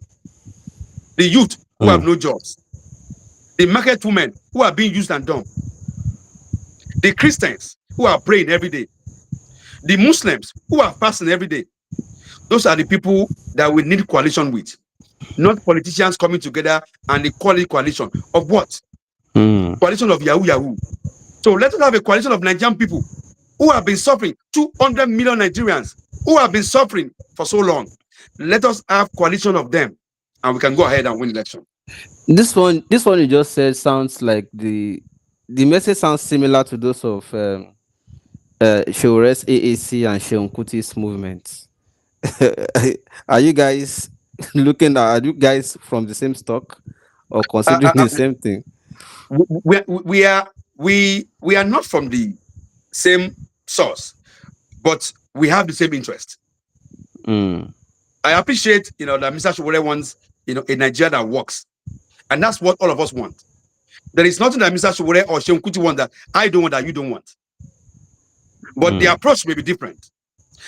the youth who have mm, no jobs, the market women who are being used and dumped, the Christians who are praying every day, the Muslims who are fasting every day. Those are the people that we need coalition with, not politicians coming together and they call it coalition of what? mm. Coalition of Yahoo Yahoo. So let us have a coalition of Nigerian people who have been suffering, 200 million Nigerians who have been suffering for so long. Let us have coalition of them and we can go ahead and win election. This one you just said sounds like the message sounds similar to those of Shore's AAC and Sheon Kuti's movement. Are you guys are you guys from the same stock or Uh, considering uh, uh, the same thing? we are not from the same source, but we have the same interest. Mm, I appreciate, that Mr. Showore wants, a Nigeria that works. And that's what all of us want. There is nothing that Mr. Showore or Sheon Kuti want that I don't want that you don't want. But the mm, approach may be different.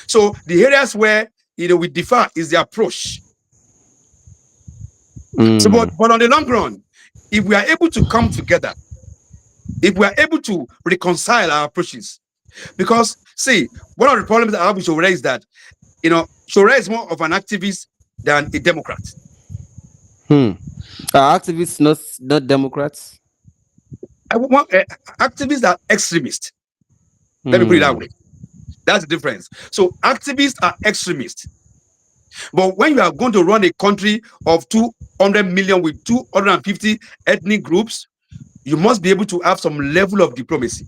So the areas where we differ is the approach. So, but, mm. but on the long run, if we are able to come together, if we are able to reconcile our approaches, because see, one of the problems that I have with Showore is that Showore is more of an activist than a Democrat. Hmm. Are activists not Democrats? I want activists are extremists. Let me put it that Hmm. way. That's the difference. So activists are extremists. But when you are going to run a country of 200 million with 250 ethnic groups, you must be able to have some level of diplomacy.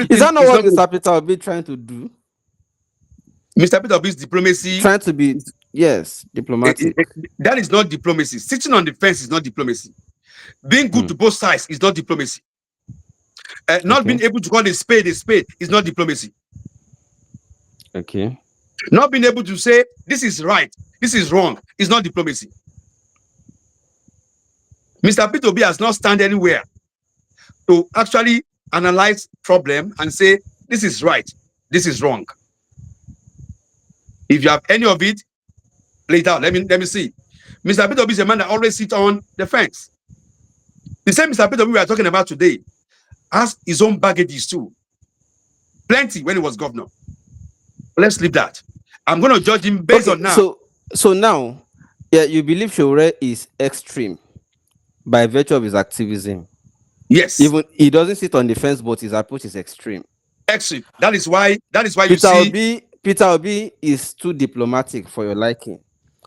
Is Everything that not is what not going to. Mr. Peter will be trying to do? Mr. Peter Obi's diplomacy, Trying to be, yes, eh, eh, diplomatic. eh, that is not diplomacy. Sitting on the fence is not diplomacy. Being good Hmm. to both sides is not diplomacy. Not Okay. being able to call a spade is not diplomacy. Okay. Not being able to say this is right, this is wrong is not diplomacy. Mr. Peter Obi has not stand anywhere to actually analyze problem and say this is right, this is wrong. If you have any of it, lay it out. Let me see. Mr. Peter Obi is a man that always sits on the fence. The same Mr. Peter Obi we are talking about today has his own baggages too. Plenty when he was governor. Let's leave that. I'm going to judge him based Okay. on now. So now, yeah, you believe Shore is extreme by virtue of his activism. Yes, Even he doesn't sit on the fence, but his approach is extreme. exit. That is why you Peter see Obi, Peter Obi is too diplomatic for your liking.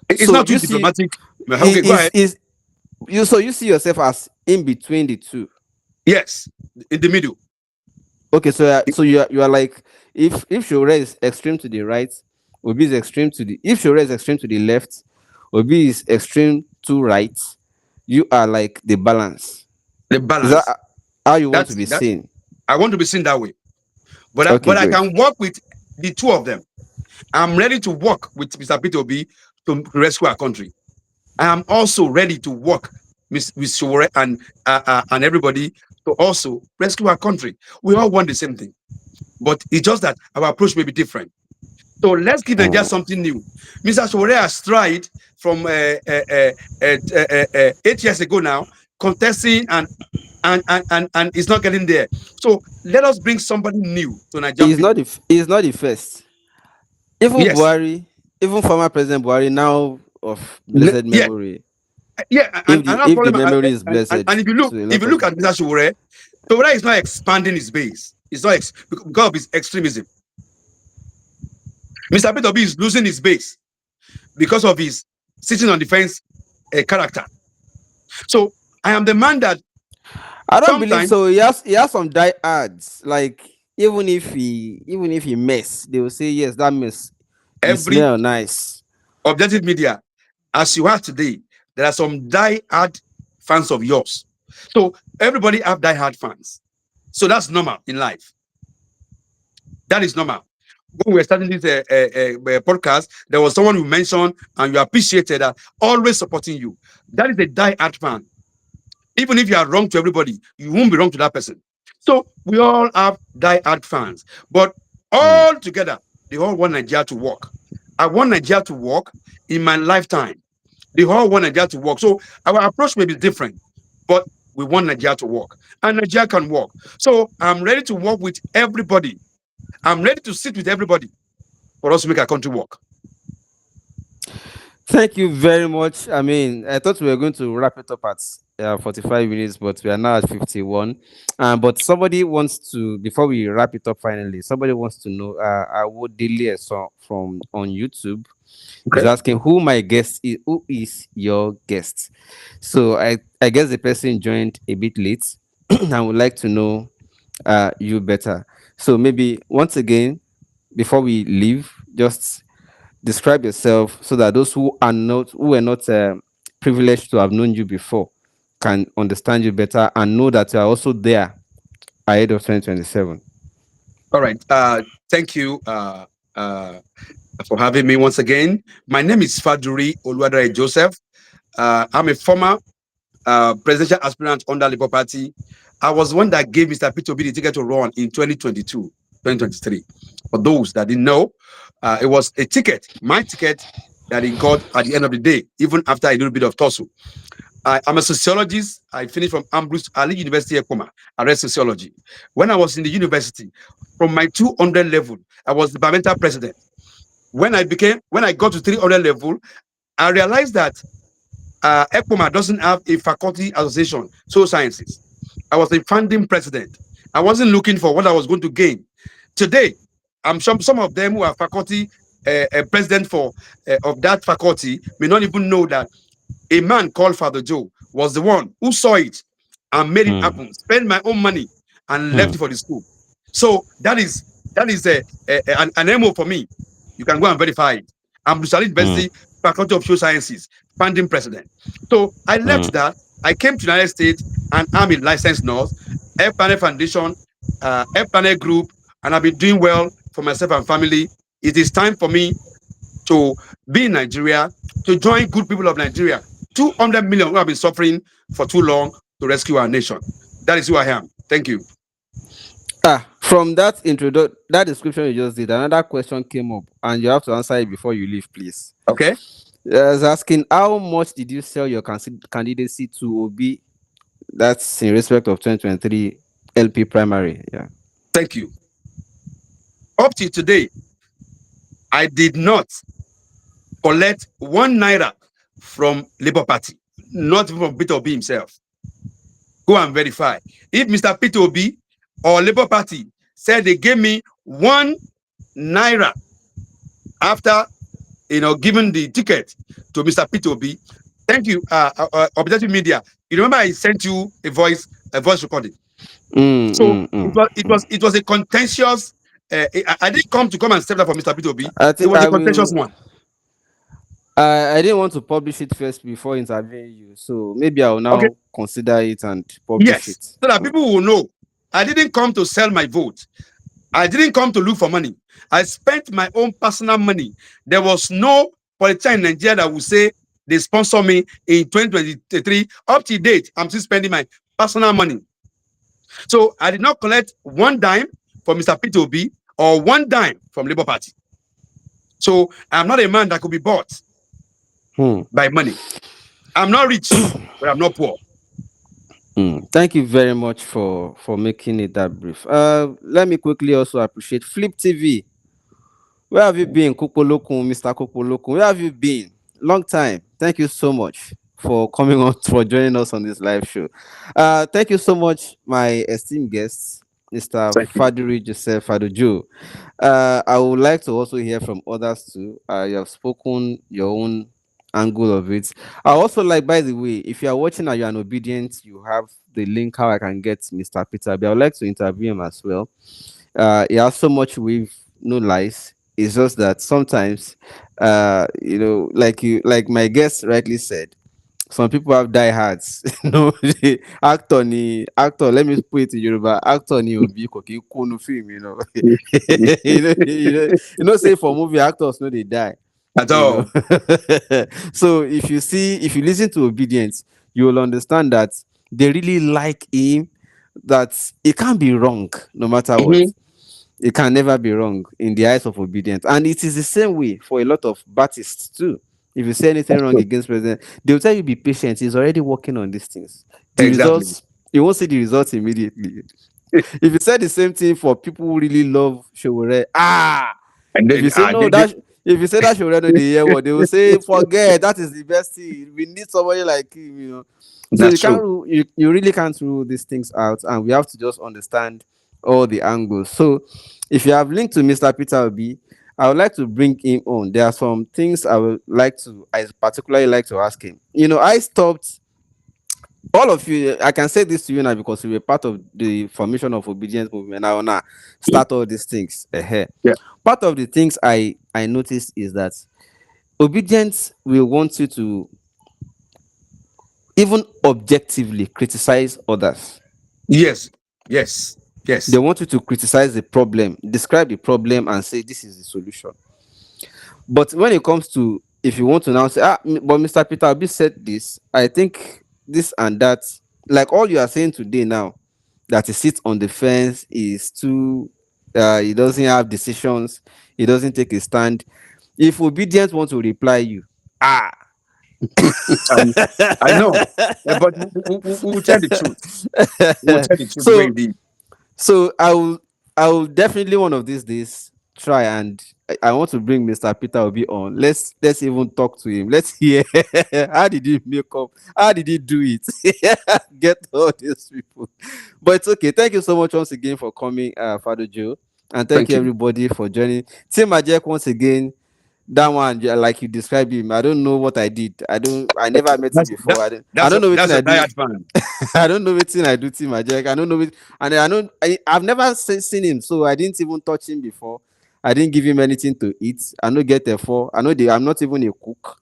it's So not too you see, diplomatic. Okay, go ahead. is you see yourself as in between the two. Yes, in the middle. Okay, so you are like, if Shore is extreme to the right, Obi is extreme to the if Shore is extreme to the left, Obi is extreme to right. You are like the balance. The Is that balance. how you want to That's be that. seen? I want to be seen that way. But Okay, I good. can work with the two of them. I'm ready to work with Mr. Peter Obi to rescue our country. I am also ready to work with Sowore and everybody to also rescue our country. We all want the same thing, but it's just that our approach may be different. So let's give Nigeria Mm. something new. Mr. Sowore has tried from 8 years ago now, contesting and it's not getting there. So let us bring somebody new to Nigerian people. He's not the first. Even Yes, Buhari, even former President Buhari, now of blessed yeah, memory, yeah. And another if the problem, memory is and blessed to a if lot you of look people. at Mr. Sowore, Sowore is not expanding his base. It's not because of his extremism. Mr. Peter Obi is losing his base because of his sitting on the fence character. So I am the man that I don't believe sometimes so. He has some diehards. Like even if he mess, they will say yes, that mess. He every smell nice. objective media, as you are today, there are some die-hard fans of yours. So everybody have die-hard fans. So that's normal in life. That is normal. When we were starting this podcast, there was someone who mentioned and you appreciated that always supporting you. That is a die-hard fan. Even if you are wrong to everybody, you won't be wrong to that person. So we all have die-hard fans, but Mm. all together, they all want Nigeria to work. I want Nigeria to work in my lifetime. They all want Nigeria to work. So our approach may be different, but we want Nigeria to work. And Nigeria can work. So I'm ready to work with everybody. I'm ready to sit with everybody for us to make our country work. Thank you very much. I mean, I thought we were going to wrap it up at 45 minutes, but we are now at 51. But somebody wants to, before we wrap it up finally, somebody wants to know, I would delay so from on YouTube is Okay. asking who my guest is, who is your guest? So I guess the person joined a bit late and would like to know you better. So maybe once again, before we leave, just describe yourself so that those who were not privileged to have known you before can understand you better and know that you are also there ahead of 2027. All right. Thank you uh, for having me once again. My name is Faduri Oluwadare Joseph. I'm a former presidential aspirant under Labour Party. I was one that gave Mr. Peter Obi the ticket to run in 2022, 2023. For those that didn't know, it was a ticket, my ticket, that he got at the end of the day, even after a little bit of tussle. I'm a sociologist. I finished from Ambrose Ali University, Ekoma. I read sociology. When I was in the university, from my 200 level, I was the departmental president. When I got to 300 level, I realized that ECPOMA doesn't have a faculty association, social sciences. I was a founding president. I wasn't looking for what I was going to gain. Today, I'm sure some of them who are faculty president for of that faculty may not even know that a man called Fadojoe was the one who saw it and made it Hmm. happen, spent my own money and left Hmm. it for the school. So that is an MO for me. You can go and verify it. I'm Lusali Hmm. University Faculty of Social Sciences, founding president. So I Hmm. left that. I came to the United States and I'm a licensed nurse, Air Planet Foundation, Air Planet Group, and I've been doing well for myself and family. It is time for me to be in Nigeria, to join good people of Nigeria. 200 million who have been suffering for too long to rescue our nation. That is who I am. Thank you. From that description you just did, another question came up, and you have to answer it before you leave, please. Okay. I was asking, how much did you sell your candidacy to Obi? That's in respect of 2023 LP primary. Yeah. Thank you. Up to today, I did not collect 1 naira from Labour Party, not even from Peter Obi himself. Go and verify. If Mr. Peter Obi or Labour Party said they gave me 1 naira after giving the ticket to Mr. Peter Obi, thank you, Objective Media. You remember I sent you a voice recording. Mm, So mm, it mm, was it mm. was it was a contentious. I didn't come and step down for Mr. Peter Obi. I It think was a I contentious will. one. I didn't want to publish it first before interviewing you, so maybe I will Okay. now consider it and publish Yes. it. So that people will know I didn't come to sell my vote. I didn't come to look for money. I spent my own personal money. There was no politician in Nigeria that would say they sponsor me in 2023. Up to date, I'm still spending my personal money. So I did not collect one dime from Mr. Peter Obi or one dime from Labour Party. So I'm not a man that could be bought Hmm. by money. I'm not rich, but I'm not poor. Thank you very much for making it that brief. Let me quickly also appreciate Flip TV. Where have you been, Kupolokun, Mr. Kupolokun? Where have you been? Long time. Thank you so much for coming on, for joining us on this live show. Thank you so much, my esteemed guests, Mr. Thank you. Faduri Joseph Fadojoe. I would like to also hear from others too. You have spoken your own angle of it. I also like, by the way, if you are watching and you're an obedient, you have the link how I can get Mr. Peter. But I would like to interview him as well. He has so much with no lies. It's just that sometimes, like my guest rightly said, some people have diehards. No, actor ni actor. Let me put it in Yoruba. Actor ni obi koki kunu film. Say for movie actors no they die. At You know, all. so if you listen to Obedience, you will understand that they really like him. That it can't be wrong no matter what. Mhm. It can never be wrong in the eyes of Obedient. And it is the same way for a lot of Baptists too. If you say anything That's wrong true. against president, they'll tell you be patient. He's already working on these things. The Exactly. results, you won't see the results immediately. If you said the same thing for people who really love Showore, And if then you say no, if you say that Showore no, they hear what they will say, forget that is the best thing. We need somebody like him. So that's true. you really can't rule these things out, and we have to just understand all the angles. So if you have linked to Mr. Peter Obi, I would like to bring him on. There are some things I particularly like to ask him. I stopped all of you. I can say this to you now because you were part of the formation of obedience movement. I wanna start all these things ahead. Yeah. Part of the things I noticed is that obedience will want you to even objectively criticize others. Yes. Yes. They Yes. want you to criticize the problem, describe the problem, and say this is the solution. But when it comes to, if you want to now say, but Mr. Peter Obi said this, I think this and that, like all you are saying today now, that he sits on the fence, is too, he doesn't have decisions, he doesn't take a stand. If Obedient want to reply you, ah, Um, I know. But we will tell the truth. We will tell the truth where so it is. So I will definitely one of these days try, and I want to bring Mr. Peter Obi on. Let's even talk to him. Let's hear how did he make up? How did he do it? Get all these people. But it's okay. Thank you so much once again for coming, Father Joe. And thank Thank you you. everybody for joining. Tim Ajek once again. That one, yeah, like you described him. I don't know what I did. I never met him That's before. I that's don't know what that's a I do. diet fan. I don't know what I do, Team Ajek. I don't know it, and I know I've never seen him, so I didn't even touch him before. I didn't give him anything to eat. I know get there for. I know I'm not even a cook,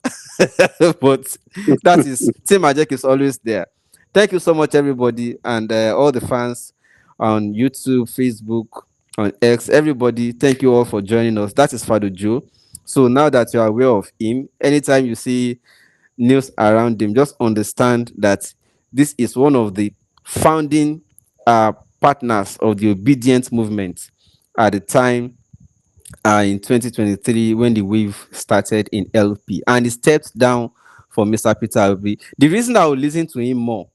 but that is Team Ajek is always there. Thank you so much, everybody, and all the fans on YouTube, Facebook, on X. Everybody, thank you all for joining us. That is Fado Joe. So now that you are aware of him, anytime you see news around him, just understand that this is one of the founding partners of the obedient movement at the time, in 2023, when the wave started in LP, and he stepped down for Mr. Peter Obi. The reason I will listen to him more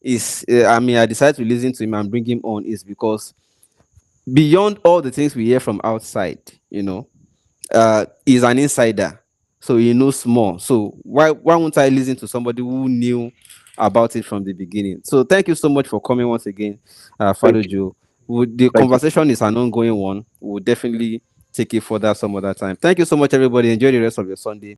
is, I decided to listen to him and bring him on is because beyond all the things we hear from outside, he's an insider, so he knows more. So why won't I listen to somebody who knew about it from the beginning? So thank you so much for coming once again, Thank Father you. Joe. The Thank you. conversation is an ongoing one. We'll definitely take it further some other time. Thank you so much, everybody. Enjoy the rest of your Sunday.